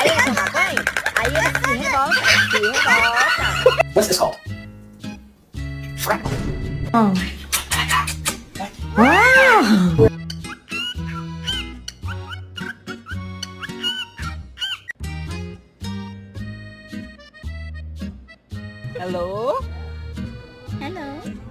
Ayun sa kakay. Ayun si Hebo. Si Hebo. What's this called? Frap. Oh. Wow! Hello? Hello.